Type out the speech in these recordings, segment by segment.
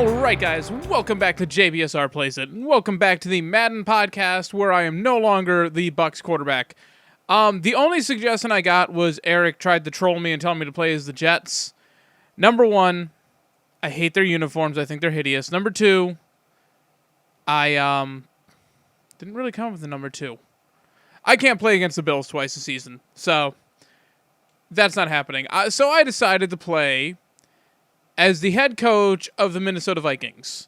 Alright guys, welcome back to JBSR Plays It, and welcome back to the Madden podcast where I am no longer the Bucs quarterback. The only suggestion I got was Eric tried to troll me and tell me to play as the Jets. Number one, I hate their uniforms, I think they're hideous. Number two, I didn't really come up with the number two. I can't play against the Bills twice a season, so that's not happening. So I decided to play as the head coach of the Minnesota Vikings.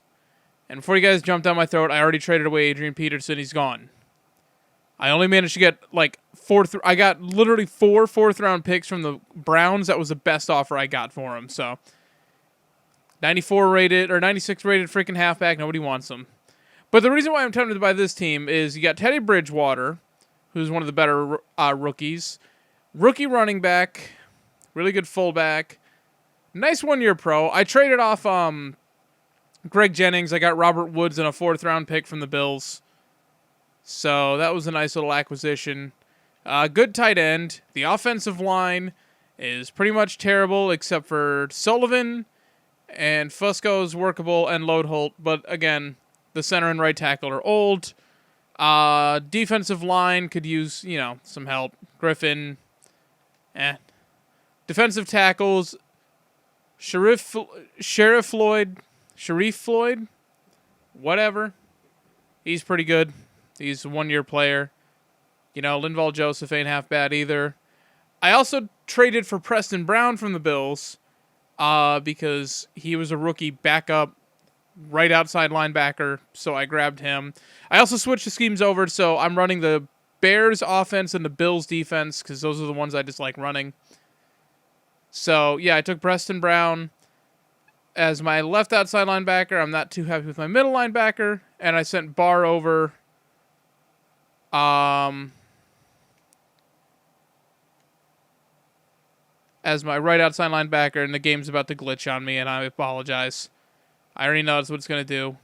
And before you guys jump down my throat, I already traded away Adrian Peterson. He's gone. I only managed to get like I got literally 4 fourth-round picks from the Browns. That was the best offer I got for him. So 94 rated or 96 rated freaking halfback. Nobody wants him. But the reason why I'm tempted to buy this team is you got Teddy Bridgewater, who's one of the better rookies. Rookie running back, really good fullback. Nice one-year pro. I traded off Greg Jennings. I got Robert Woods and a 4th-round pick from the Bills. So that was a nice little acquisition. Good tight end. The offensive line is pretty much terrible except for Sullivan, and Fusco's workable, and Lodeholt. But again, the center and right tackle are old. Defensive line could use, some help. Griffin, Defensive tackles, Sharif Floyd, whatever. He's pretty good. He's a 1-year player. Linval Joseph ain't half bad either. I also traded for Preston Brown from the Bills because he was a rookie backup right outside linebacker, so I grabbed him. I also switched the schemes over, so I'm running the Bears offense and the Bills defense because those are the ones I just like running. So, yeah, I took Preston Brown as my left outside linebacker. I'm not too happy with my middle linebacker. And I sent Barr over as my right outside linebacker. And the game's about to glitch on me, and I apologize. I already know that's what it's going to do.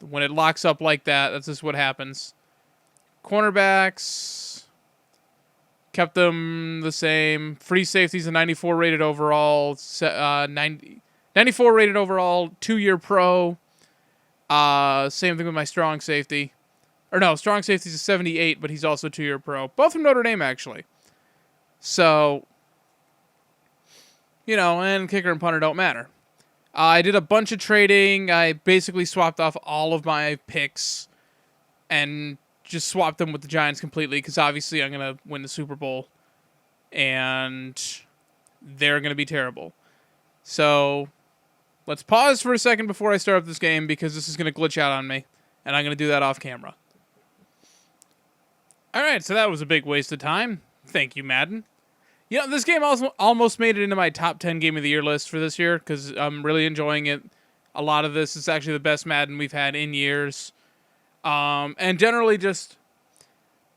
When it locks up like that, that's just what happens. Cornerbacks, kept them the same. Free safeties, a 94 rated overall. 94 rated overall, 2-year pro. Same thing with my strong safety. Or no, strong safety's a 78, but he's also 2-year pro. Both from Notre Dame, actually. So, and kicker and punter don't matter. I did a bunch of trading. I basically swapped off all of my picks and just swapped them with the Giants completely because obviously I'm going to win the Super Bowl and they're going to be terrible. So let's pause for a second before I start up this game because this is going to glitch out on me and I'm going to do that off camera. All right, so that was a big waste of time. Thank you, Madden. This game also almost made it into my top 10 game of the year list for this year because I'm really enjoying it. A lot of this is actually the best Madden we've had in years. And generally just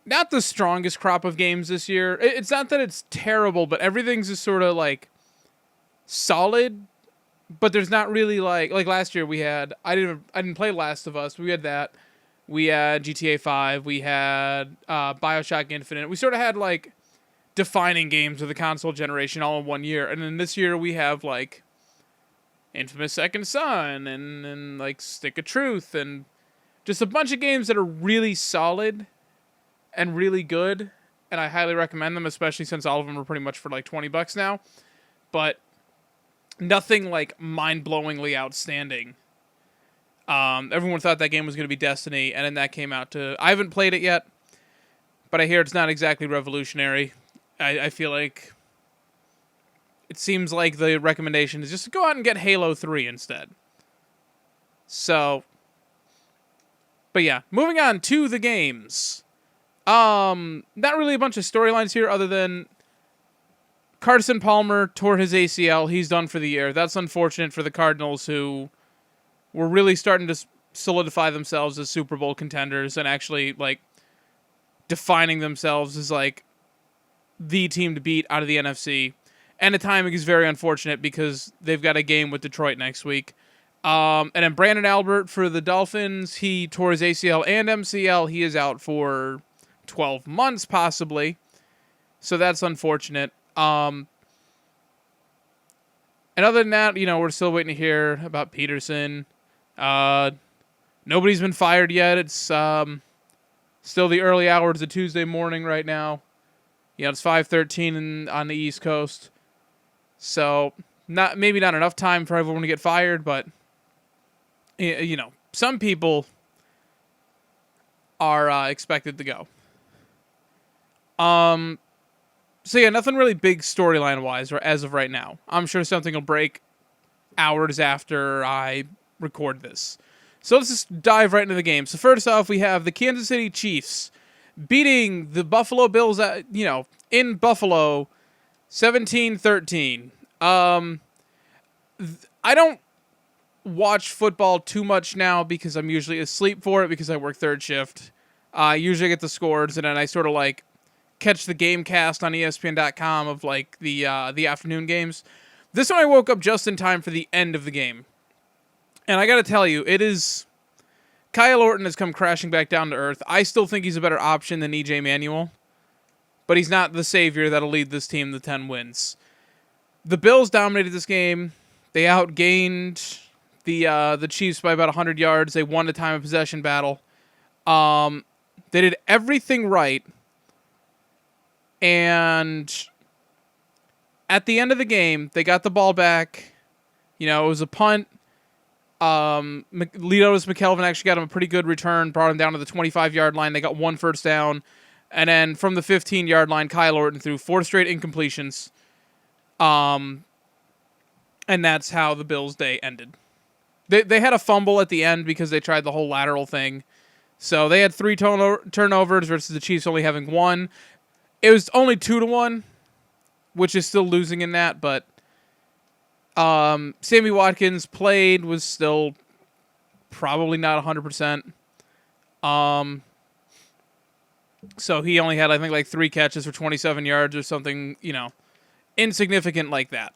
not the strongest crop of games this year. It's not that it's terrible, but everything's just sort of like solid, but there's not really like last year we had, I didn't play Last of Us. We had that. We had GTA 5. We had BioShock Infinite. We sort of had like defining games of the console generation all in 1 year. And then this year we have like Infamous Second Son and like Stick of Truth and just a bunch of games that are really solid and really good, and I highly recommend them, especially since all of them are pretty much for like $20 now. But nothing like mind-blowingly outstanding. Everyone thought that game was going to be Destiny, and then that came out to... I haven't played it yet, but I hear it's not exactly revolutionary. I feel like it seems like the recommendation is just to go out and get Halo 3 instead. So... But yeah, moving on to the games. Not really a bunch of storylines here other than Carson Palmer tore his ACL. He's done for the year. That's unfortunate for the Cardinals, who were really starting to solidify themselves as Super Bowl contenders and actually like defining themselves as like the team to beat out of the NFC. And the timing is very unfortunate because they've got a game with Detroit next week. And then Brandon Albert for the Dolphins, he tore his ACL and MCL. He is out for 12 months, possibly. So that's unfortunate. And other than that, we're still waiting to hear about Peterson. Nobody's been fired yet. It's still the early hours of Tuesday morning right now. It's 5:13 on the East Coast. So maybe not enough time for everyone to get fired, but some people are expected to go. So yeah, nothing really big storyline wise as of right now. I'm sure something will break hours after I record this. So let's just dive right into the game. So first off, we have the Kansas City Chiefs beating the Buffalo Bills in Buffalo 17-13. I don't watch football too much now because I'm usually asleep for it because I work third shift. I usually get the scores and then I sort of like catch the game cast on ESPN.com of like the afternoon games. This one I woke up just in time for the end of the game. And I got to tell you, Kyle Orton has come crashing back down to earth. I still think he's a better option than EJ Manuel, but he's not the savior that'll lead this team to 10 wins. The Bills dominated this game. They outgained the Chiefs by about 100 yards. They won the time of possession battle. They did everything right. And at the end of the game, they got the ball back. It was a punt. Leotis McKelvin actually got him a pretty good return, brought him down to the 25-yard line. They got one first down. And then from the 15-yard line, Kyle Orton threw 4 straight incompletions. And that's how the Bills' day ended. They had a fumble at the end because they tried the whole lateral thing. So they had 3 turnovers versus the Chiefs only having 1. It was only 2-1, which is still losing in that, but Sammy Watkins was still probably not 100%. So he only had, I think, like 3 catches for 27 yards or something, insignificant like that.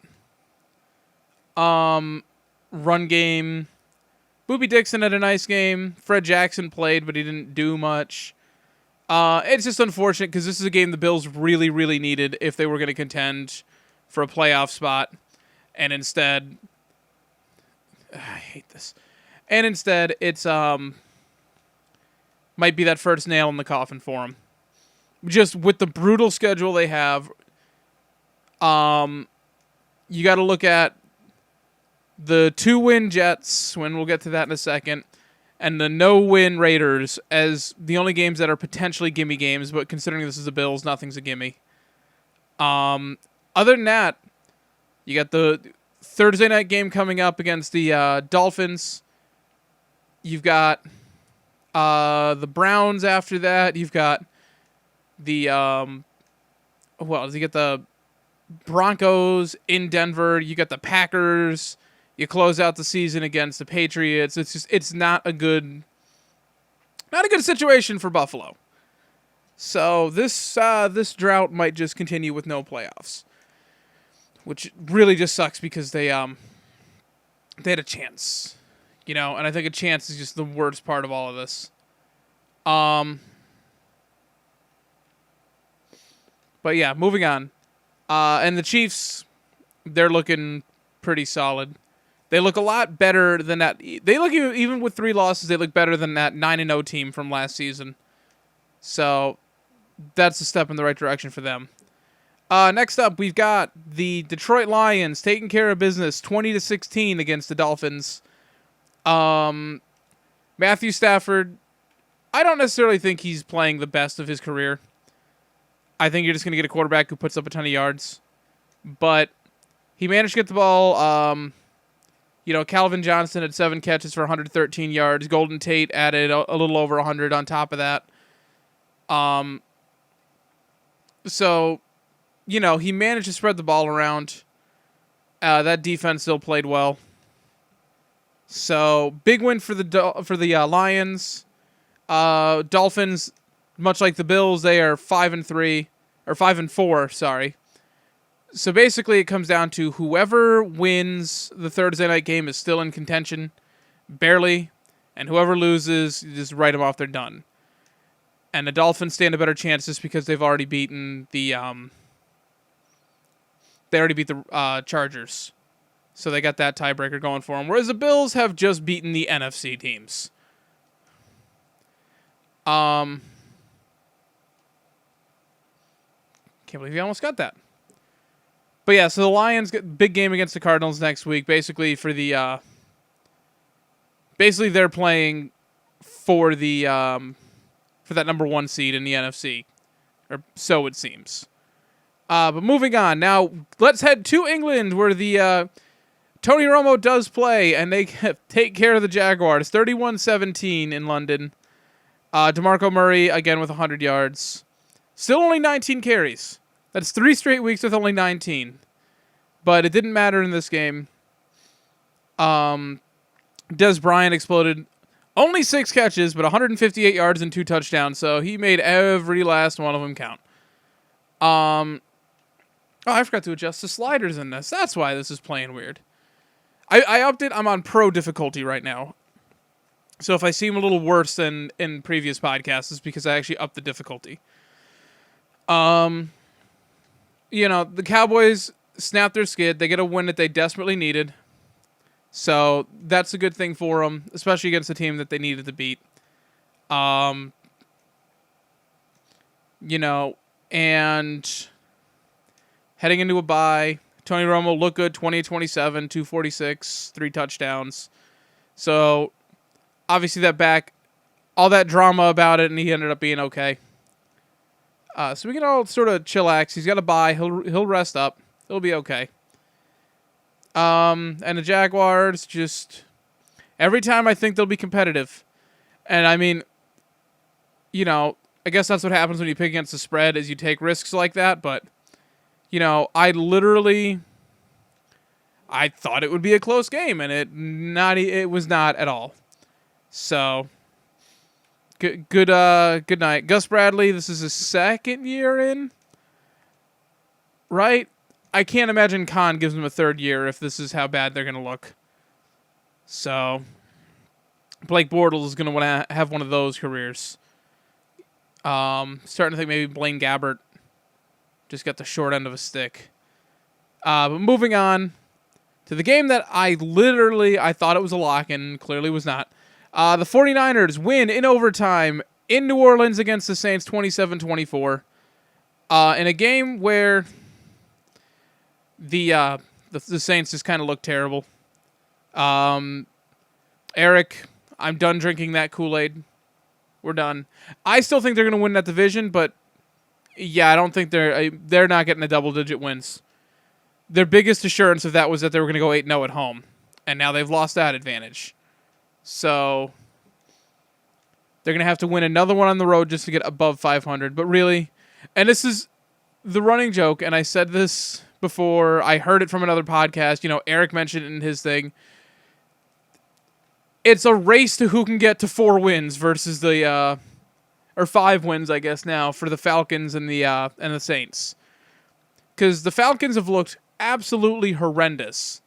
Run game. Boobie Dixon had a nice game. Fred Jackson played, but he didn't do much. It's just unfortunate because this is a game the Bills really, really needed if they were going to contend for a playoff spot. And instead, I hate this. And instead, it's might be that first nail in the coffin for them. Just with the brutal schedule they have, you got to look at the 2-win Jets, when we'll get to that in a second, and the no-win Raiders as the only games that are potentially gimme games, but considering this is the Bills, nothing's a gimme. Other than that, you got the Thursday night game coming up against the Dolphins. You've got the Browns after that. You've got you get the Broncos in Denver. You got the Packers. You close out the season against the Patriots. It's not a good situation for Buffalo. So this drought might just continue with no playoffs, which really just sucks because they had a chance, and I think a chance is just the worst part of all of this. But yeah, moving on. And the Chiefs, they're looking pretty solid. They look a lot better than that. They look, even with 3 losses, they look better than that 9-0 team from last season. So that's a step in the right direction for them. Next up, we've got the Detroit Lions taking care of business 20-16 against the Dolphins. Matthew Stafford, I don't necessarily think he's playing the best of his career. I think you're just going to get a quarterback who puts up a ton of yards. But he managed to get the ball. Calvin Johnson had 7 catches for 113 yards. Golden Tate added a little over 100 on top of that. So, he managed to spread the ball around. That defense still played well. So, big win for the Lions. Dolphins, much like the Bills, they are 5-3 or 5-4. Sorry. So basically, it comes down to whoever wins the Thursday night game is still in contention, barely, and whoever loses, you just write them off. They're done. And the Dolphins stand a better chance just because they've already beaten the Chargers. So they got that tiebreaker going for them. Whereas the Bills have just beaten the NFC teams. Can't believe you almost got that. But yeah, so the Lions get big game against the Cardinals next week. Basically for the basically they're playing for the for that number 1 seed in the NFC, or so it seems. But moving on now, let's head to England where the Tony Romo does play, and they take care of the Jaguars, 31-17 in London. DeMarco Murray, again, with 100 yards. Still only 19 carries. That's 3 straight weeks with only 19. But it didn't matter in this game. Des Bryant exploded. Only 6 catches, but 158 yards and 2 touchdowns, so he made every last one of them count. Oh, I forgot to adjust the sliders in this. That's why this is playing weird. I upped it. I'm on pro difficulty right now. So if I seem a little worse than in previous podcasts, it's because I actually upped the difficulty. The Cowboys snapped their skid. They get a win that they desperately needed. So that's a good thing for them, especially against a team that they needed to beat. And heading into a bye, Tony Romo looked good, 20-27, 246, 3 touchdowns. So, obviously all that drama about it, and he ended up being okay. So we can all sort of chillax. He's got a bye. He'll rest up. He'll be okay. And the Jaguars just, every time I think they'll be competitive. And I mean, I guess that's what happens when you pick against the spread, is you take risks like that, but I thought it would be a close game, and it was not at all. So, good night. Gus Bradley, this is his 2nd year in, right? I can't imagine Khan gives him a 3rd year if this is how bad they're going to look. So, Blake Bortles is going to want to have one of those careers. Starting to think maybe Blaine Gabbert just got the short end of a stick. But moving on to the game that I thought it was a lock and clearly was not. The 49ers win in overtime in New Orleans against the Saints 27-24. In a game where the Saints just kind of looked terrible. Eric, I'm done drinking that Kool-Aid. We're done. I still think they're going to win that division, but yeah, I don't think they're not getting the double-digit wins. Their biggest assurance of that was that they were going to go 8-0 at home, and now they've lost that advantage. So they're going to have to win another one on the road just to get above 500. But really, and this is the running joke, and I said this before, I heard it from another podcast, Eric mentioned it in his thing. It's a race to who can get to 4 wins versus or 5 wins, I guess now, for the Falcons and the Saints. Because the Falcons have looked absolutely horrendous.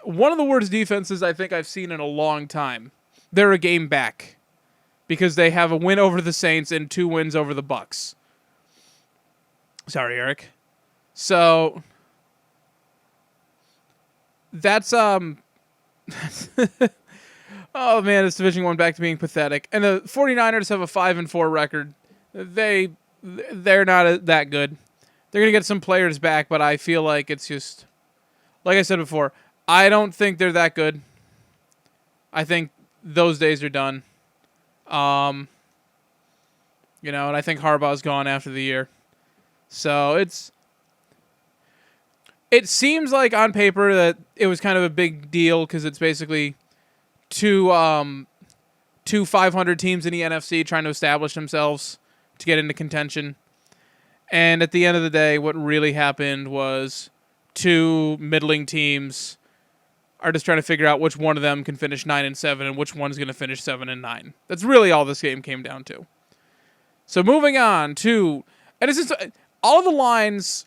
One of the worst defenses I think I've seen in a long time. They're a game back because they have a win over the Saints and 2 wins over the Bucs. Sorry, Eric. So that's oh man, this division went back to being pathetic. And the 49ers have a 5-4 record. They're not that good. They're going to get some players back, but I feel like it's just, like I said before, I don't think they're that good. I think those days are done. And I think Harbaugh's gone after the year. So it seems like on paper that it was kind of a big deal because it's basically two 500 teams in the NFC trying to establish themselves to get into contention. And at the end of the day, what really happened was 2 middling teams are just trying to figure out which one of them can finish 9-7 and which one's going to finish 7-9. That's really all this game came down to. So moving on to, and it's just all of the lines,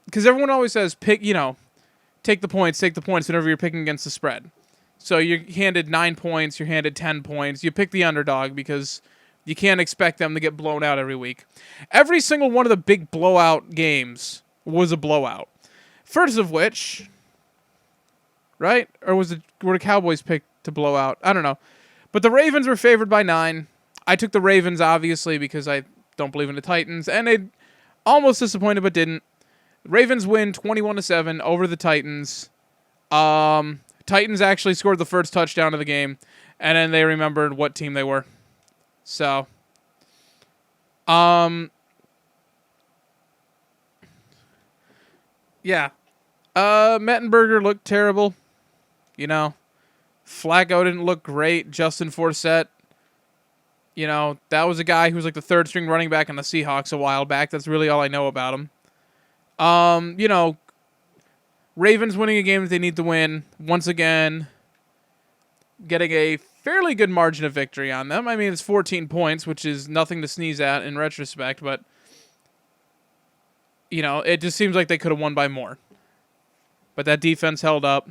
because everyone always says take the points whenever you're picking against the spread. So you're handed 9 points, you're handed 10 points. You pick the underdog because you can't expect them to get blown out every week. Every single one of the big blowout games was a blowout. First of which, right? Or were the Cowboys picked to blow out? I don't know. But the Ravens were favored by 9. I took the Ravens, obviously, because I don't believe in the Titans, and it almost disappointed, but didn't. Ravens win 21-7 over the Titans. Titans actually scored the first touchdown of the game, and then they remembered what team they were. So, yeah. Mettenberger looked terrible. You know, Flacco didn't look great. Justin Forsett, you know, that was a guy who was like the third string running back on the Seahawks a while back. That's really all I know about him. You know, Ravens winning a game that they need to win. Once again, getting a fairly good margin of victory on them. I mean, it's 14 points, which is nothing to sneeze at in retrospect, but, you know, it just seems like they could have won by more. But that defense held up.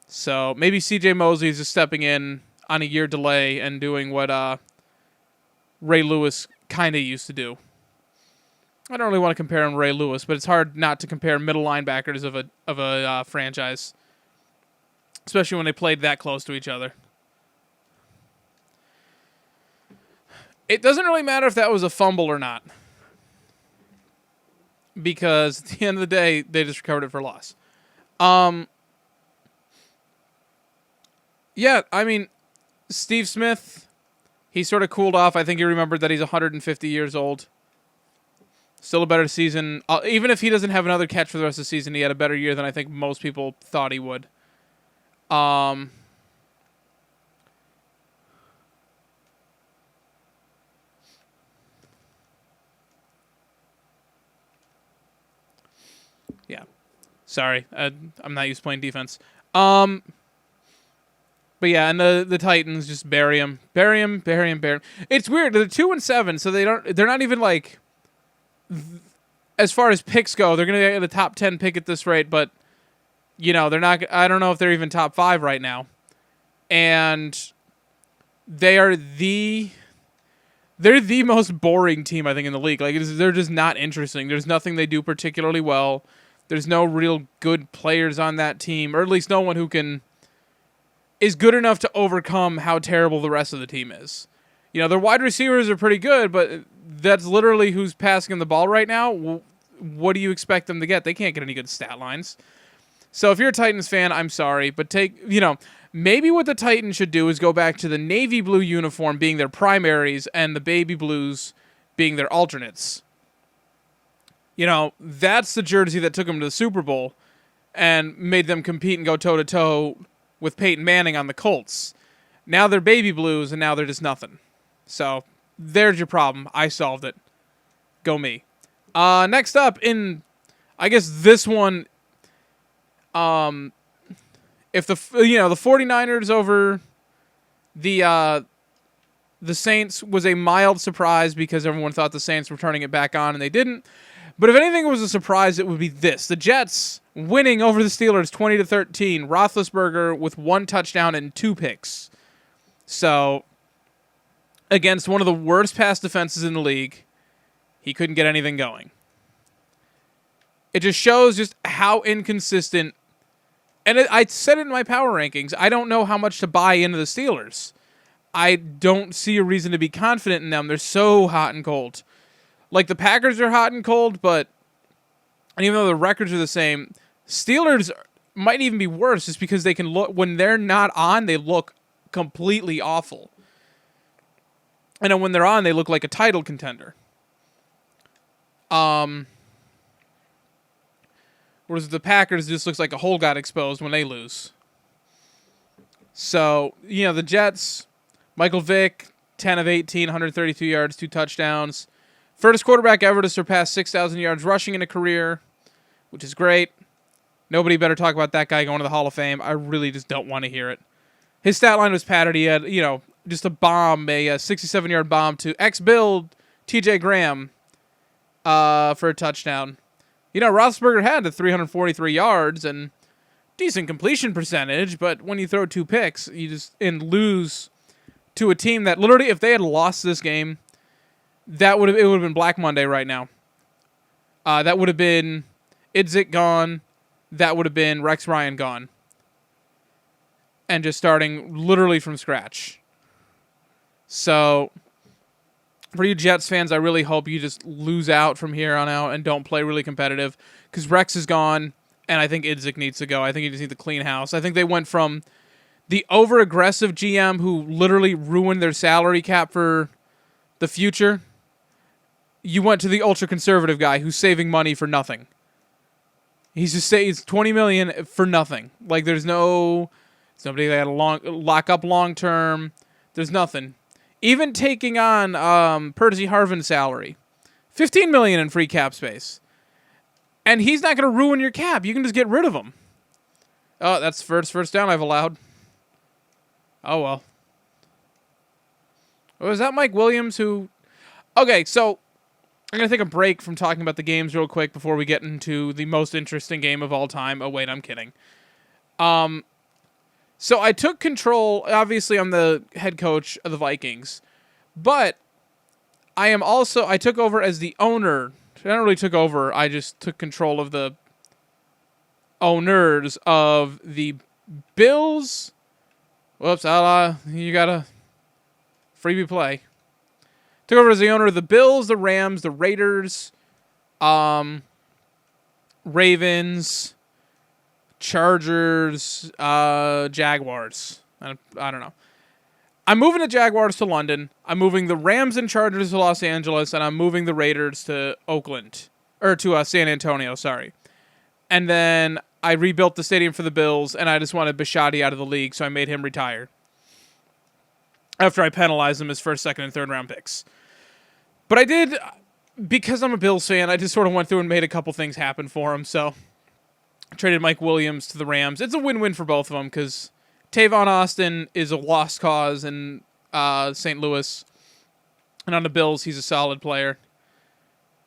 So maybe C.J. Mosley is just stepping in on a year delay and doing what Ray Lewis kind of used to do. I don't really want to compare him to Ray Lewis, but it's hard not to compare middle linebackers of a franchise, especially when they played that close to each other. It doesn't really matter if that was a fumble or not, because at the end of the day, they just recovered it for loss. Yeah, I mean, Steve Smith, he sort of cooled off. I think he remembered that he's 150 years old. Still a better season. Even if he doesn't have another catch for the rest of the season, he had a better year than I think most people thought he would. Yeah. Sorry. I'm not used to playing defense. But yeah, and the Titans just bury him. Bury him. It's weird. They're 2-7, so they're not even like, as far as picks go, they're going to get a top 10 pick at this rate, but, you know, they're not, I don't know if they're even top 5 right now. And they're the most boring team, I think, in the league. Like, they're just not interesting. There's nothing they do particularly well. There's no real good players on that team, or at least no one who is good enough to overcome how terrible the rest of the team is. You know, their wide receivers are pretty good, but that's literally who's passing the ball right now. What do you expect them to get? They can't get any good stat lines. So if you're a Titans fan, I'm sorry, but maybe what the Titans should do is go back to the navy blue uniform being their primaries and the baby blues being their alternates. You know, that's the jersey that took them to the Super Bowl and made them compete and go toe-to-toe with Peyton Manning on the Colts. Now they're baby blues, and now they're just nothing. So, there's your problem. I solved it. Go me. Next up, I guess this one, if the 49ers over the Saints was a mild surprise because everyone thought the Saints were turning it back on, and they didn't. But if anything was a surprise, it would be this. The Jets winning over the Steelers 20-13. Roethlisberger with 1 touchdown and 2 picks. So, against one of the worst pass defenses in the league, he couldn't get anything going. It just shows just how inconsistent. And I said it in my power rankings. I don't know how much to buy into the Steelers. I don't see a reason to be confident in them. They're so hot and cold. Like, the Packers are hot and cold, and even though the records are the same, Steelers might even be worse just because they can look, when they're not on, they look completely awful. And then when they're on, they look like a title contender. Whereas the Packers just looks like a hole got exposed when they lose. So, the Jets, Michael Vick, 10 of 18, 132 yards, 2 touchdowns. First quarterback ever to surpass 6,000 yards rushing in a career, which is great. Nobody better talk about that guy going to the Hall of Fame. I really just don't want to hear it. His stat line was padded. He had, just a 67-yard bomb to ex-Bill TJ Graham for a touchdown. Roethlisberger had the 343 yards and decent completion percentage, but when you throw 2 picks, you just lose to a team that literally, if they had lost this game, it would have been Black Monday right now. That would have been Idzik gone. That would have been Rex Ryan gone. and just starting literally from scratch. So, for you Jets fans, I really hope you just lose out from here on out and don't play really competitive, because Rex is gone, and I think Idzik needs to go. I think you just need to clean house. I think they went from the over-aggressive GM who literally ruined their salary cap for the future. You went to the ultra-conservative guy who's saving money for nothing. He's just saying it's $20 million for nothing. Like, there's nobody that had lock up long term. There's nothing. Even taking on Percy Harvin's salary, $15 million in free cap space, and he's not going to ruin your cap. You can just get rid of him. Oh, that's first down I've allowed. Oh well. Was that Mike Williams who? Okay, so I'm going to take a break from talking about the games real quick before we get into the most interesting game of all time. Oh, wait, I'm kidding. So I took control. Obviously, I'm the head coach of the Vikings. But I took over as the owner. I don't really took over. I just took control of the owners of the Bills. Whoops, you got to freebie play. Took over as the owner of the Bills, the Rams, the Raiders, Ravens, Chargers, Jaguars. I don't know. I'm moving the Jaguars to London. I'm moving the Rams and Chargers to Los Angeles, and I'm moving the Raiders to Oakland. Or to San Antonio, sorry. And then I rebuilt the stadium for the Bills, and I just wanted Bisciotti out of the league, so I made him retire. After I penalized him his first, second, and third round picks. But I did, because I'm a Bills fan, I just sort of went through and made a couple things happen for him. So I traded Mike Williams to the Rams. It's a win-win for both of them, because Tavon Austin is a lost cause in St. Louis. And on the Bills, he's a solid player.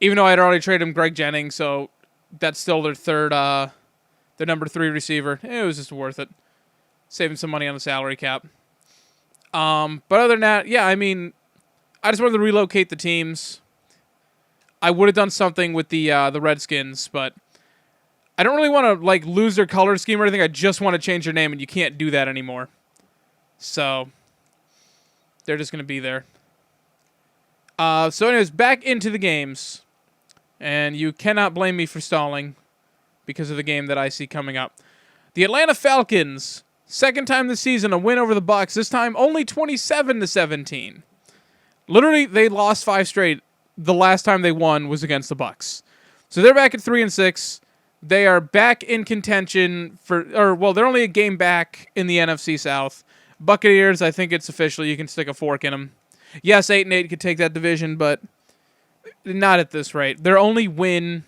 Even though I had already traded him Greg Jennings, so that's still their number 3 receiver. It was just worth it. Saving some money on the salary cap. But other than that, yeah, I mean, I just wanted to relocate the teams. I would have done something with the Redskins, but I don't really want to lose their color scheme or anything. I just want to change their name, and you can't do that anymore. So they're just going to be there. So anyways, back into the games, and you cannot blame me for stalling because of the game that I see coming up. The Atlanta Falcons. Second time this season, a win over the Bucs. This time, only 27-17. Literally, they lost 5 straight. The last time they won was against the Bucs. So they're back at 3-6. They are back in contention they're only a game back in the NFC South. Buccaneers, I think it's official. You can stick a fork in them. Yes, 8-8 could take that division, but not at this rate. Their only win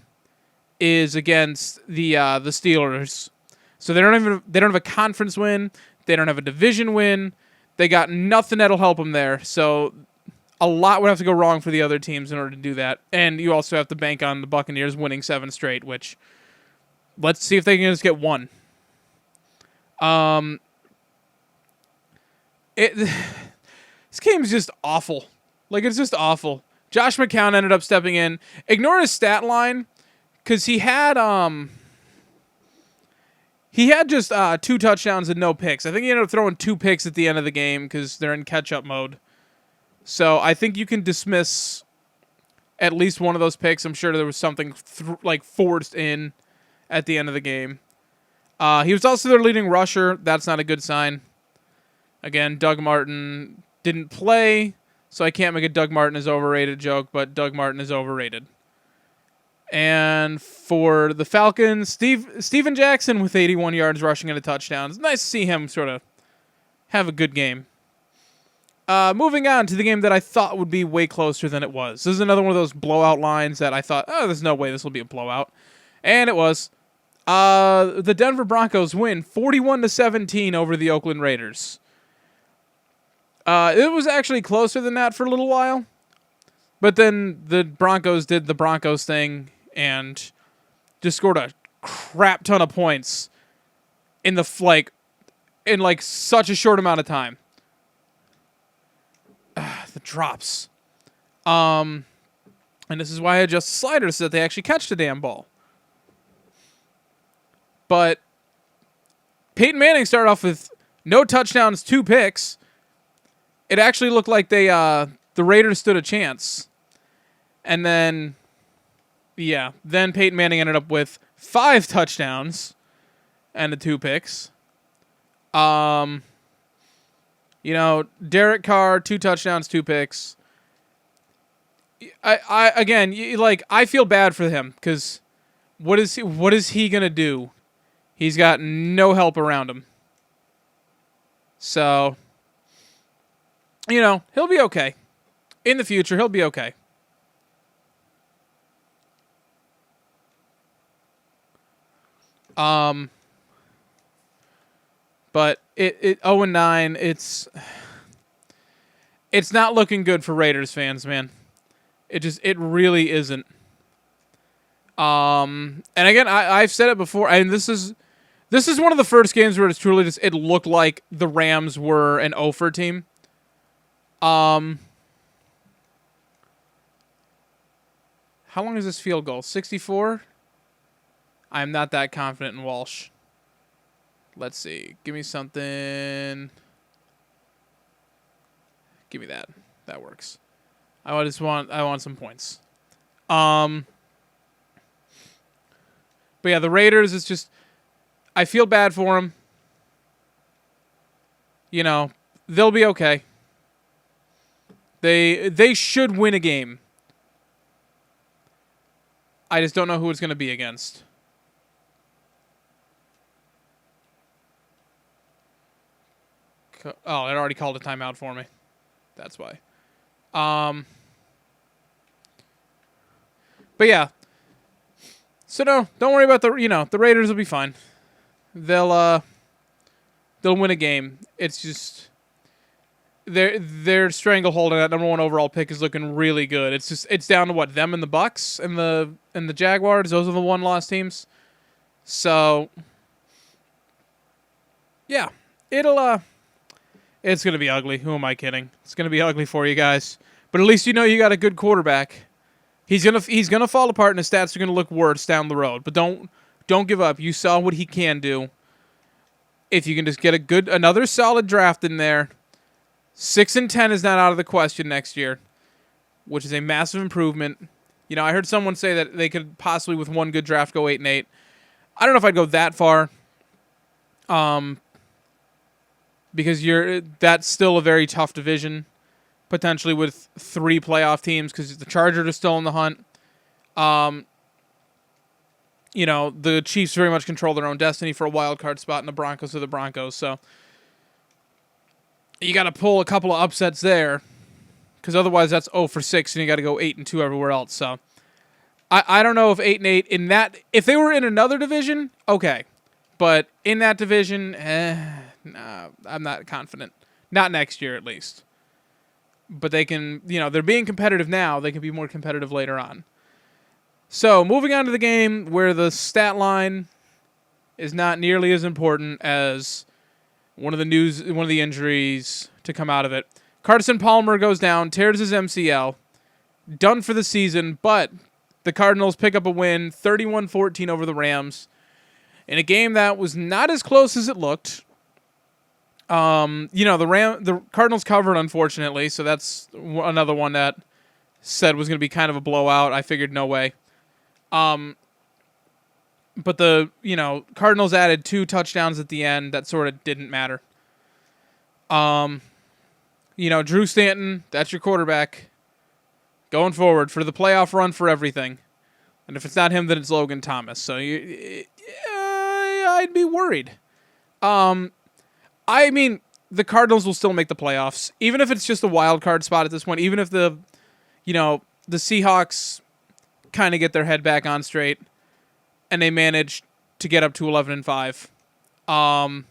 is against the Steelers. So they don't have a conference win. They don't have a division win. They got nothing that'll help them there. So a lot would have to go wrong for the other teams in order to do that. And you also have to bank on the Buccaneers winning 7 straight, which let's see if they can just get 1. This game is just awful. It's just awful. Josh McCown ended up stepping in. Ignore his stat line, because he had just 2 touchdowns and no picks. I think he ended up throwing 2 picks at the end of the game because they're in catch-up mode. So I think you can dismiss at least one of those picks. I'm sure there was something forced in at the end of the game. He was also their leading rusher. That's not a good sign. Again, Doug Martin didn't play, so I can't make a Doug Martin is overrated joke, but Doug Martin is overrated. And for the Falcons, Steven Jackson with 81 yards rushing and a touchdown. It's nice to see him sort of have a good game. Moving on to the game that I thought would be way closer than it was. This is another one of those blowout lines that I thought, there's no way this will be a blowout. And it was. The Denver Broncos win 41-17 over the Oakland Raiders. It was actually closer than that for a little while. But then the Broncos did the Broncos thing and just scored a crap ton of points in such a short amount of time. The drops. And this is why I adjust the sliders so that they actually catch the damn ball. But Peyton Manning started off with No touchdowns, 2 picks. It actually looked like the Raiders stood a chance. And then, then Peyton Manning ended up with 5 touchdowns and the 2 picks. Derek Carr, 2 touchdowns, 2 picks. I feel bad for him because what is he gonna do? He's got no help around him. So, he'll be okay. In the future, he'll be okay. But it 0-9, it's not looking good for Raiders fans, man. It really isn't. And again, I've said it before, and this is one of the first games where it's truly just it looked like the Rams were an over team. How long is this field goal? 64? I'm not that confident in Walsh. Let's see. Give me something. Give me that. That works. I want some points. But yeah, the Raiders, it's just, I feel bad for them. They'll be okay. They should win a game. I just don't know who it's going to be against. Oh, it already called a timeout for me. That's why. But yeah. So no, don't worry about the Raiders will be fine. They'll win a game. It's just their stranglehold on that number 1 overall pick is looking really good. It's down to what, them and the Bucks and the Jaguars. Those are the 1-loss teams. So yeah, it's going to be ugly. Who am I kidding? It's going to be ugly for you guys. But at least you got a good quarterback. He's going to fall apart and his stats are going to look worse down the road. But don't give up. You saw what he can do. If you can just get another solid draft in there, 6-10 is not out of the question next year, which is a massive improvement. I heard someone say that they could possibly with one good draft go 8-8. I don't know if I'd go that far. Because that's still a very tough division, potentially with 3 playoff teams, because the Chargers are still in the hunt. The Chiefs very much control their own destiny for a wild card spot, and the Broncos are the Broncos. So you got to pull a couple of upsets there, because otherwise that's 0-6, and you got to go 8-2 everywhere else. So I don't know if 8-8 in that. If they were in another division, okay, but in that division, nah, I'm not confident. Not next year, at least. But they can, they're being competitive now. They can be more competitive later on. So, moving on to the game where the stat line is not nearly as important as one of the injuries to come out of it. Carson Palmer goes down, tears his MCL, done for the season, but the Cardinals pick up a win, 31-14 over the Rams, in a game that was not as close as it looked. The Cardinals covered, unfortunately, so that's another one that said was going to be kind of a blowout. I figured no way. But the Cardinals added 2 touchdowns at the end that sort of didn't matter. Drew Stanton, that's your quarterback going forward for the playoff run for everything. And if it's not him, then it's Logan Thomas. So I'd be worried. I mean, the Cardinals will still make the playoffs, even if it's just a wild card spot at this point. Even if the Seahawks kind of get their head back on straight, and they manage to get up to 11-5. I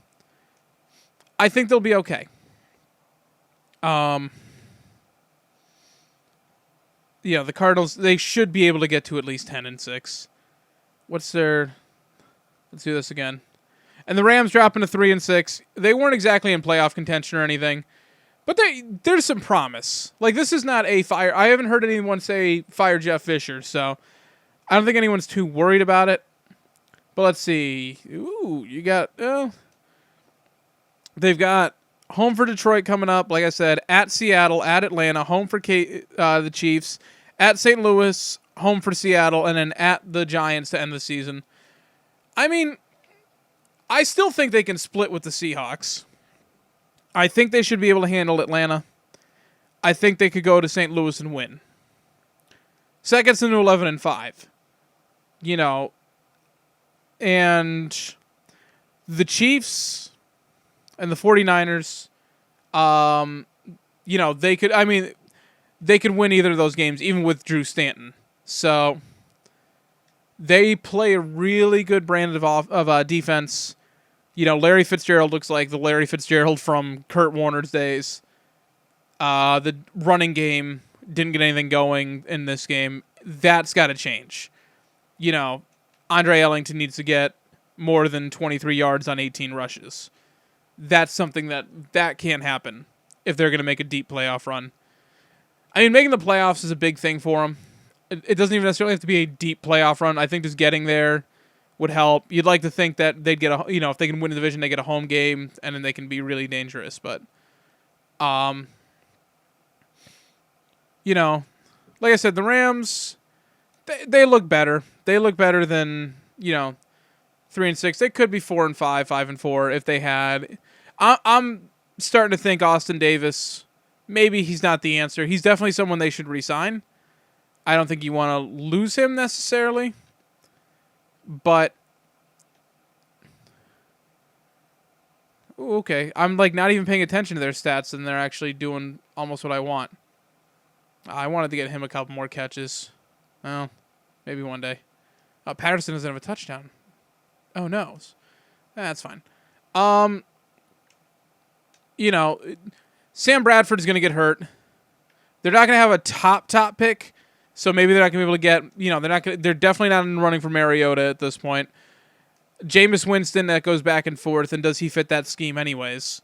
think they'll be okay. The Cardinals, they should be able to get to at least 10-6. Let's do this again. And the Rams dropping to 3-6. They weren't exactly in playoff contention or anything, but there's some promise. Like, this is not a fire. I haven't heard anyone say fire Jeff Fisher, so I don't think anyone's too worried about it. But let's see. Ooh, you got the They've got home for Detroit coming up, like I said, at Seattle, at Atlanta, home for the Chiefs, at St. Louis, home for Seattle, and then at the Giants to end the season. I mean, I still think they can split with the Seahawks. I think they should be able to handle Atlanta. I think they could go to St. Louis and win. Seconds into 11-5. You know, and the Chiefs and the 49ers, you know, they could win either of those games, even with Drew Stanton. So they play a really good brand of defense. You know, Larry Fitzgerald looks like the Larry Fitzgerald from Kurt Warner's days. The running game didn't get anything going in this game. That's got to change. You know, Andre Ellington needs to get more than 23 yards on 18 rushes. That's something that can't happen if they're going to make a deep playoff run. I mean, making the playoffs is a big thing for them. It doesn't even necessarily have to be a deep playoff run. I think just getting there would help. You'd like to think that they'd get if they can win the division, they get a home game, and then they can be really dangerous. But, you know, like I said, the Rams, they look better. They look better than, 3-6. They could be 4-5, 5-4 if they had. I'm starting to think Austin Davis, maybe he's not the answer. He's definitely someone they should re-sign. I don't think you want to lose him necessarily. But, okay, I'm like not even paying attention to their stats, and they're actually doing almost what I want. I wanted to get him a couple more catches. Well, maybe one day. Patterson doesn't have a touchdown. Oh no, that's fine. Sam Bradford's going to get hurt. They're not going to have a top pick. So maybe they're not going to be able to get, they're definitely not in the running for Mariota at this point. Jameis Winston, that goes back and forth, and does he fit that scheme anyways?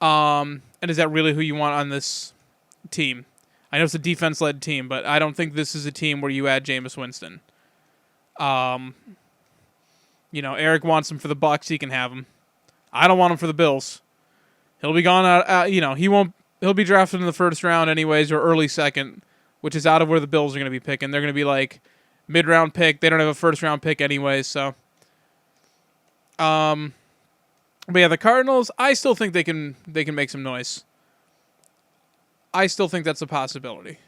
And is that really who you want on this team? I know it's a defense-led team, but I don't think this is a team where you add Jameis Winston. Eric wants him for the Bucs, he can have him. I don't want him for the Bills. He'll be gone he'll be drafted in the first round anyways, or early second, which is out of where the Bills are going to be picking. They're going to be like mid-round pick. They don't have a first-round pick anyway, so. But yeah, the Cardinals, I still think they can make some noise. I still think that's a possibility.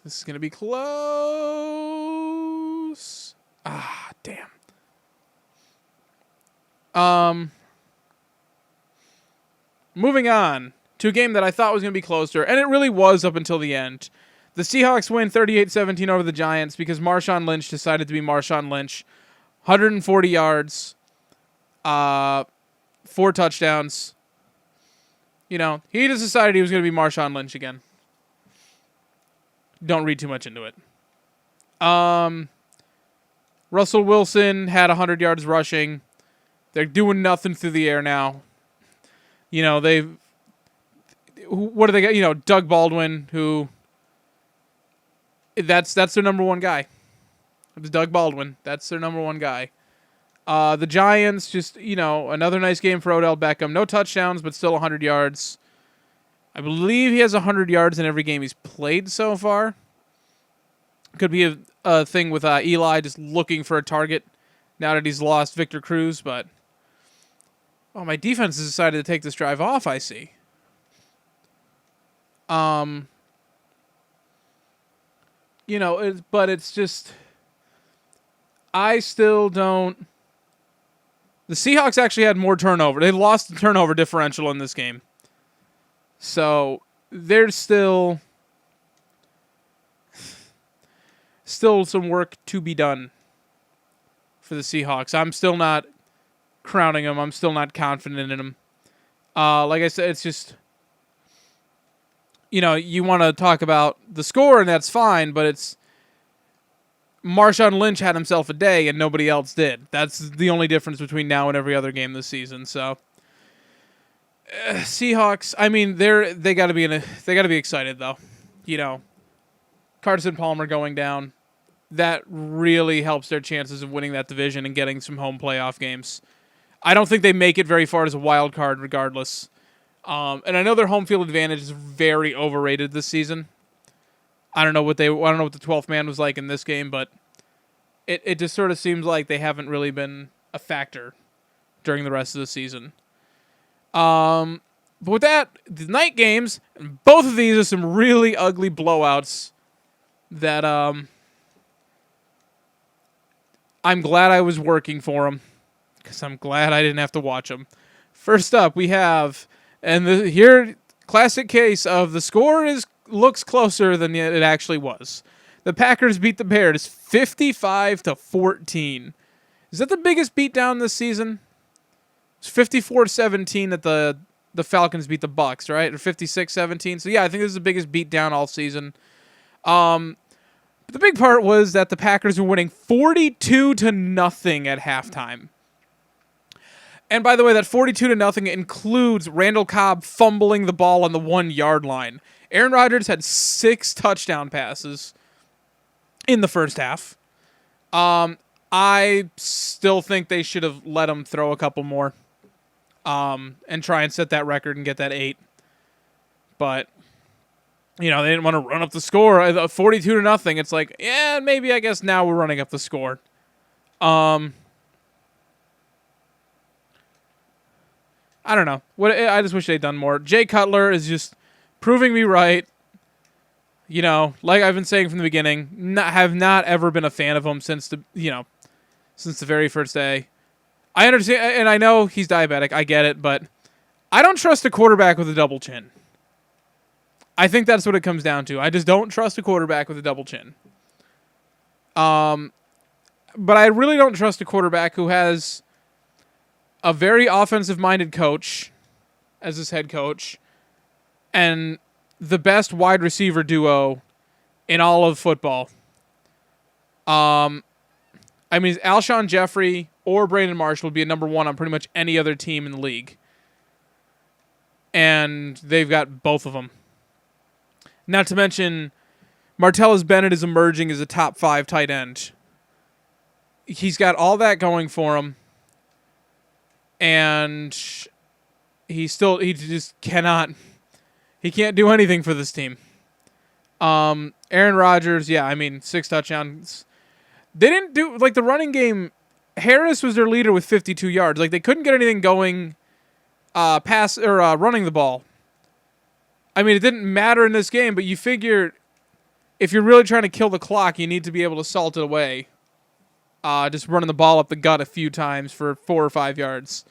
This is going to be close. Ah, damn. Moving on to a game that I thought was going to be closer, and it really was up until the end. The Seahawks win 38-17 over the Giants because Marshawn Lynch decided to be Marshawn Lynch. 140 yards, 4 touchdowns. He just decided he was going to be Marshawn Lynch again. Don't read too much into it. Russell Wilson had 100 yards rushing. They're doing nothing through the air now. What do they got? Doug Baldwin, who that's their number one guy. It's Doug Baldwin. That's their number one guy. The Giants, just, another nice game for Odell Beckham. No touchdowns, but still 100 yards. I believe he has 100 yards in every game he's played so far. Could be a thing with Eli just looking for a target now that he's lost Victor Cruz, but my defense has decided to take this drive off, I see. But it's just, I still don't. The Seahawks actually had more turnover. They lost the turnover differential in this game. So there's still some work to be done for the Seahawks. I'm still not crowning them. I'm still not confident in them. Like I said, it's just, you want to talk about the score, and that's fine, but it's Marshawn Lynch had himself a day, and nobody else did. That's the only difference between now and every other game this season. So, Seahawks. I mean, they got to be excited though. Carson Palmer going down, that really helps their chances of winning that division and getting some home playoff games. I don't think they make it very far as a wild card regardless. And I know their home field advantage is very overrated this season. I don't know what the 12th man was like in this game, but it just sort of seems like they haven't really been a factor during the rest of the season. But with that, the night games, both of these are some really ugly blowouts that I'm glad I was working for them, because I'm glad I didn't have to watch them. First up, we have, here, classic case of the score looks closer than it actually was. The Packers beat the Bears 55-14. Is that the biggest beatdown this season? It's 54-17 that the Falcons beat the Bucs, right? Or 56-17. So yeah, I think this is the biggest beatdown all season. But the big part was that the Packers were winning 42-0 at halftime. And by the way, that 42-0 includes Randall Cobb fumbling the ball on the 1 yard line. Aaron Rodgers had 6 touchdown passes in the first half. I still think they should have let him throw a couple more, and try and set that record and get that 8. But, they didn't want to run up the score. 42-0. It's like, yeah, maybe I guess now we're running up the score. I don't know. I just wish they'd done more. Jay Cutler is just proving me right. Like I've been saying from the beginning, have not ever been a fan of him since the very first day. I understand, and I know he's diabetic. I get it, but I don't trust a quarterback with a double chin. I think that's what it comes down to. I just don't trust a quarterback with a double chin. But I really don't trust a quarterback who has a very offensive-minded coach as his head coach, and the best wide receiver duo in all of football. Alshon Jeffrey or Brandon Marshall would be a number 1 on pretty much any other team in the league. And they've got both of them. Not to mention, Martellus Bennett is emerging as a top 5 tight end. He's got all that going for him. And he just cannot, he can't do anything for this team. Aaron Rodgers, 6 touchdowns. They didn't do, the running game, Harris was their leader with 52 yards. They couldn't get anything going, running the ball. It didn't matter in this game, but you figure if you're really trying to kill the clock, you need to be able to salt it away. Just running the ball up the gut a few times for 4 or 5 yards.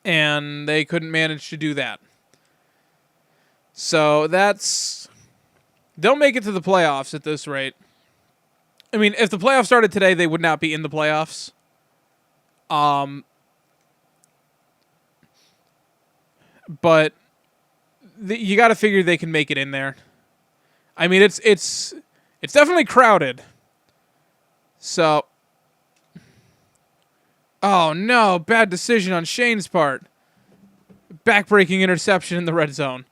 And they couldn't manage to do that. So they'll make it to the playoffs at this rate. If the playoffs started today, they would not be in the playoffs. But you got to figure they can make it in there. It's definitely crowded. So, oh no, bad decision on Shane's part. Backbreaking interception in the red zone.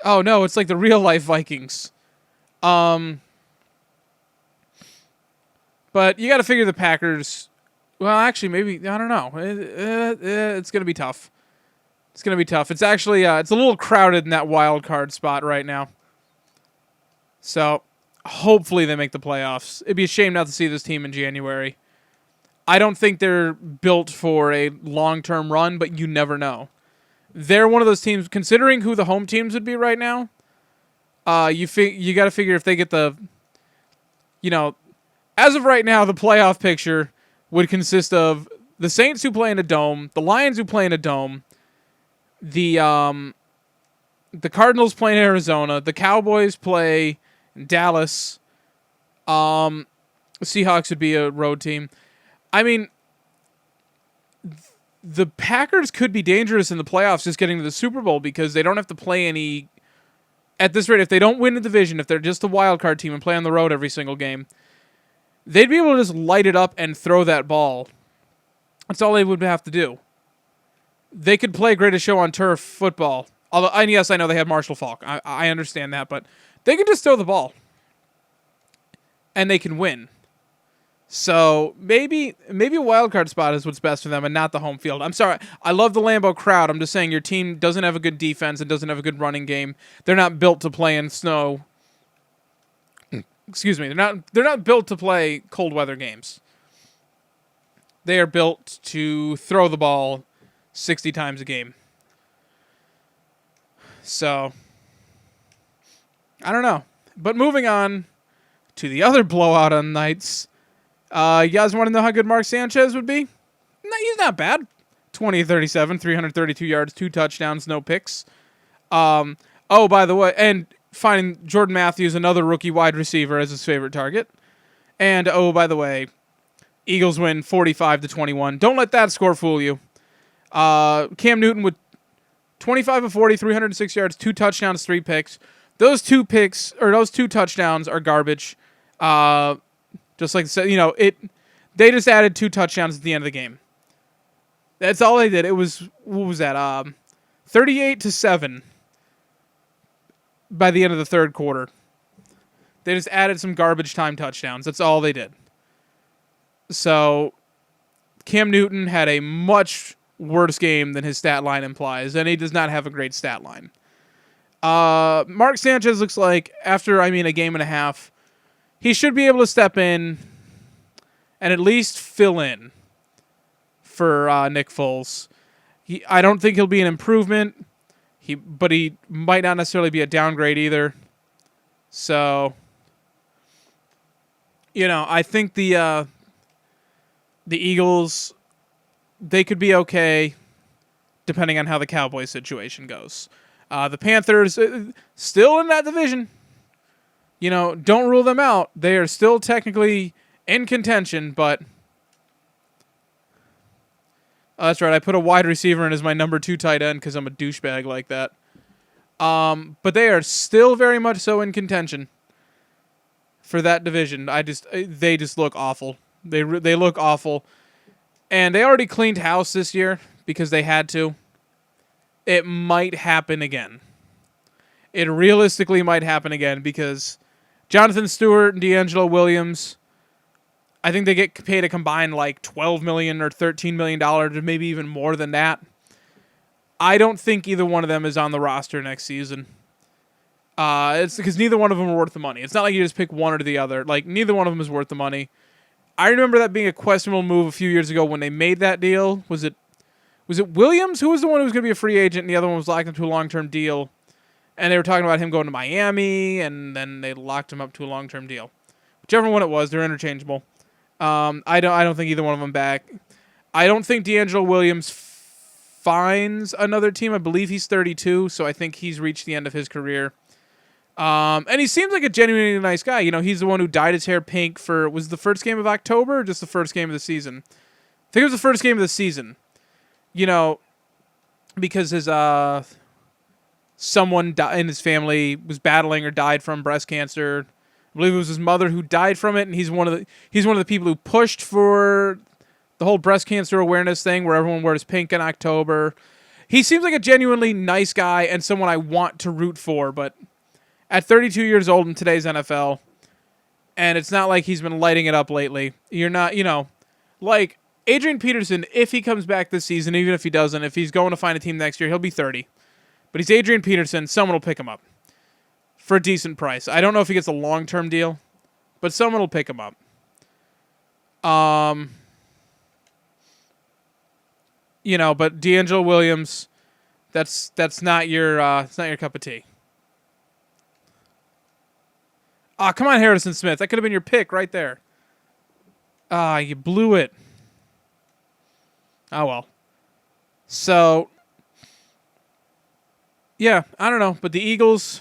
Oh no, it's like the real life Vikings. But you got to figure the Packers. Well, actually, maybe I don't know. It's gonna be tough. It's gonna be tough. It's actually it's a little crowded in that wild card spot right now. So hopefully they make the playoffs. It'd be a shame not to see this team in January. I don't think they're built for a long-term run, but you never know. They're one of those teams, considering who the home teams would be right now, you got to figure if they get the, as of right now, the playoff picture would consist of the Saints who play in a dome, the Lions who play in a dome, the Cardinals play in Arizona, the Cowboys play in Dallas, the Seahawks would be a road team. The Packers could be dangerous in the playoffs just getting to the Super Bowl because they don't have to play any... At this rate, if they don't win the division, if they're just a wild card team and play on the road every single game, they'd be able to just light it up and throw that ball. That's all they would have to do. They could play greatest show on turf football. Although, and yes, I know they have Marshall Faulk. I understand that, but they could just throw the ball. And they can win. So maybe a wild card spot is what's best for them and not the home field. I'm sorry. I love the Lambeau crowd. I'm just saying your team doesn't have a good defense and doesn't have a good running game. They're not built to play in snow. Excuse me. They're not built to play cold weather games. They are built to throw the ball 60 times a game. So I don't know. But moving on to the other blowout on nights. You guys want to know how good Mark Sanchez would be? No, he's not bad. 20-37, 332 yards, 2 touchdowns, no picks. Oh, by the way, and finding Jordan Matthews, another rookie wide receiver, as his favorite target. And, oh, by the way, Eagles win 45-21. Don't let that score fool you. Cam Newton with 25 of 40, 306 yards, 2 touchdowns, 3 picks. Those two touchdowns are garbage. Just like they just added 2 touchdowns at the end of the game. That's all they did. It was, what was that? 38-7 by the end of the third quarter. They just added some garbage time touchdowns. That's all they did. So Cam Newton had a much worse game than his stat line implies, and he does not have a great stat line. Mark Sanchez looks like, after, a game and a half, he should be able to step in and at least fill in for Nick Foles. I don't think he'll be an improvement, but he might not necessarily be a downgrade either. So, I think the Eagles, they could be okay depending on how the Cowboys situation goes. The Panthers, still in that division. Don't rule them out. They are still technically in contention, but that's right. I put a wide receiver in as my number 2 tight end because I'm a douchebag like that. But they are still very much so in contention for that division. They just look awful. They look awful, and they already cleaned house this year because they had to. It might happen again. It realistically might happen again because Jonathan Stewart and D'Angelo Williams, I think they get paid a combined like $12 million or $13 million, or maybe even more than that. I don't think either one of them is on the roster next season. It's because neither one of them are worth the money. It's not like you just pick one or the other. Like, neither one of them is worth the money. I remember that being a questionable move a few years ago when they made that deal. Was it Williams? Who was the one who was going to be a free agent and the other one was locked into a long-term deal? And they were talking about him going to Miami, and then they locked him up to a long-term deal. Whichever one it was, they're interchangeable. I don't think either one of them back. I don't think D'Angelo Williams finds another team. I believe he's 32, so I think he's reached the end of his career. And he seems like a genuinely nice guy. He's the one who dyed his hair pink was the first game of October or just the first game of the season? I think it was the first game of the season. Because his someone in his family was battling or died from breast cancer. I believe it was his mother who died from it, and he's one of the people who pushed for the whole breast cancer awareness thing where everyone wears pink in October. He seems like a genuinely nice guy and someone I want to root for, but at 32 years old in today's NFL, and it's not like he's been lighting it up lately. You're not, like Adrian Peterson, if he comes back this season, even if he doesn't, if he's going to find a team next year, he'll be 30. But he's Adrian Peterson. Someone will pick him up for a decent price. I don't know if he gets a long-term deal, but someone will pick him up. But D'Angelo Williams, that's not your cup of tea. Come on, Harrison Smith. That could have been your pick right there. You blew it. Oh, well. So, yeah, I don't know. But the Eagles,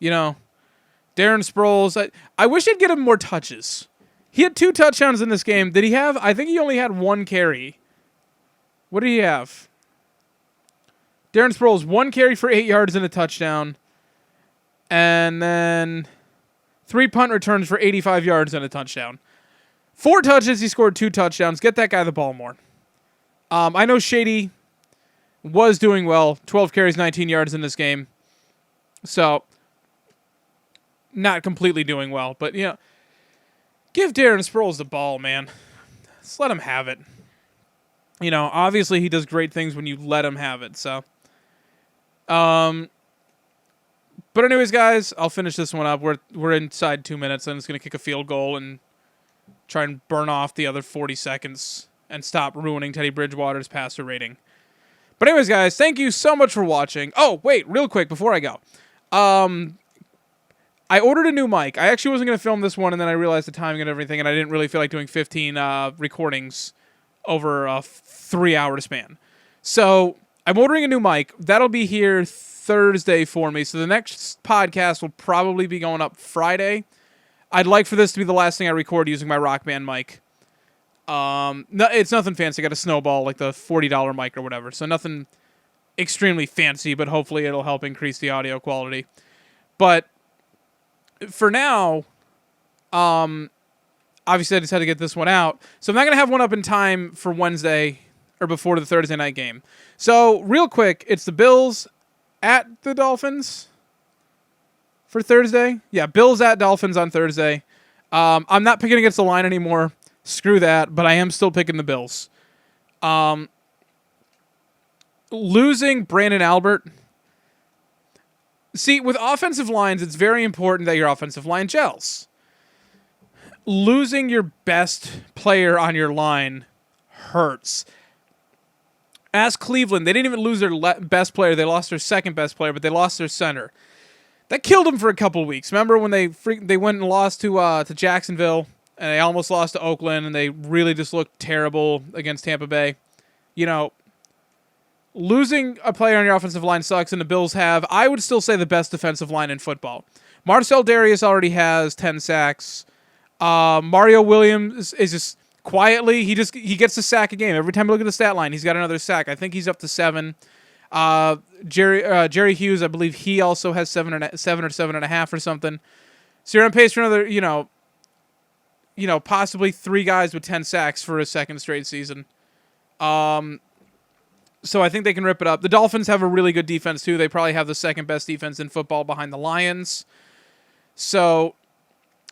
Darren Sproles, I wish I'd get him more touches. He had 2 touchdowns in this game. Did he have? I think he only had 1 carry. What did he have? Darren Sproles, 1 carry for 8 yards and a touchdown. And then 3 punt returns for 85 yards and a touchdown. 4 touches, he scored 2 touchdowns. Get that guy the ball more. I know Shady was doing well. 12 carries, 19 yards in this game. So, not completely doing well. But, give Give Darren Sproles the ball, man. Just let him have it. You know, obviously he does great things when you let him have it. So, but anyways, guys, I'll finish this one up. We're inside 2 minutes, and it's gonna kick a field goal and try and burn off the other 40 seconds and stop ruining Teddy Bridgewater's passer rating. But anyways, guys, thank you so much for watching. Oh, wait, real quick before I go. I ordered a new mic. I actually wasn't going to film this one, and then I realized the timing and everything, and I didn't really feel like doing 15 recordings over a 3-hour span. So I'm ordering a new mic. That'll be here Thursday for me. So the next podcast will probably be going up Friday. I'd like for this to be the last thing I record using my Rock Band mic. No, it's nothing fancy. I got a Snowball, like the $40 mic or whatever. So nothing extremely fancy, but hopefully it'll help increase the audio quality. But for now, obviously I just had to get this one out. So I'm not going to have one up in time for Wednesday or before the Thursday night game. So real quick, it's the Bills at the Dolphins for Thursday. Yeah, Bills at Dolphins on Thursday. I'm not picking against the line anymore. Screw that, but I am still picking the Bills. Losing Brandon Albert. See, with offensive lines, it's very important that your offensive line gels. Losing your best player on your line hurts. Ask Cleveland. They didn't even lose their best player. They lost their second best player, but they lost their center. That killed them for a couple of weeks. Remember when they went and lost to Jacksonville, and they almost lost to Oakland, and they really just looked terrible against Tampa Bay? You know, losing a player on your offensive line sucks, and the Bills have, I would still say, the best defensive line in football. Marcel Darius already has 10 sacks. Mario Williams is just quietly, he gets a sack a game. Every time you look at the stat line, he's got another sack. I think he's up to 7. Jerry Hughes, I believe he also has 7 or 7.5 or something. So you're on pace for another, possibly 3 guys with 10 sacks for a second straight season. So I think they can rip it up. The Dolphins have a really good defense, too. They probably have the second best defense in football behind the Lions. So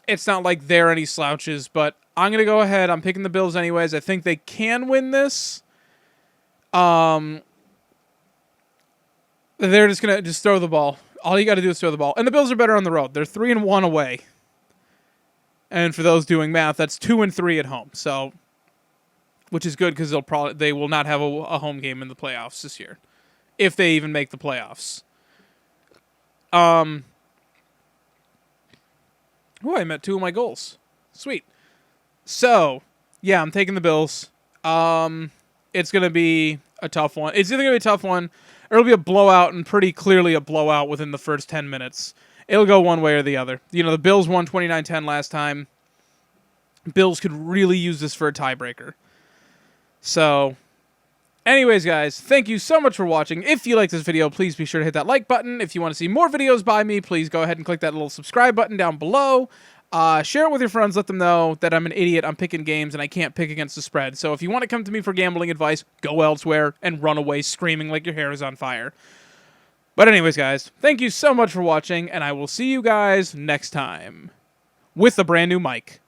it's not like they're any slouches, but I'm going to go ahead. I'm picking the Bills anyways. I think they can win this. They're just going to throw the ball. All you got to do is throw the ball. And the Bills are better on the road. They're 3-1 away. And for those doing math, that's 2-3 at home. So, which is good because they will not have a home game in the playoffs this year, if they even make the playoffs. I met 2 of my goals. Sweet. So, yeah, I'm taking the Bills. It's going to be a tough one. It's either going to be a tough one, or it'll be a blowout, and pretty clearly a blowout within the first 10 minutes. It'll go one way or the other. You know, the Bills won 29-10 last time. Bills could really use this for a tiebreaker. So, anyways, guys, thank you so much for watching. If you like this video, please be sure to hit that like button. If you want to see more videos by me, please go ahead and click that little subscribe button down below. Share it with your friends. Let them know that I'm an idiot. I'm picking games, and I can't pick against the spread. So if you want to come to me for gambling advice, go elsewhere and run away screaming like your hair is on fire. But anyways, guys, thank you so much for watching, and I will see you guys next time with a brand new mic.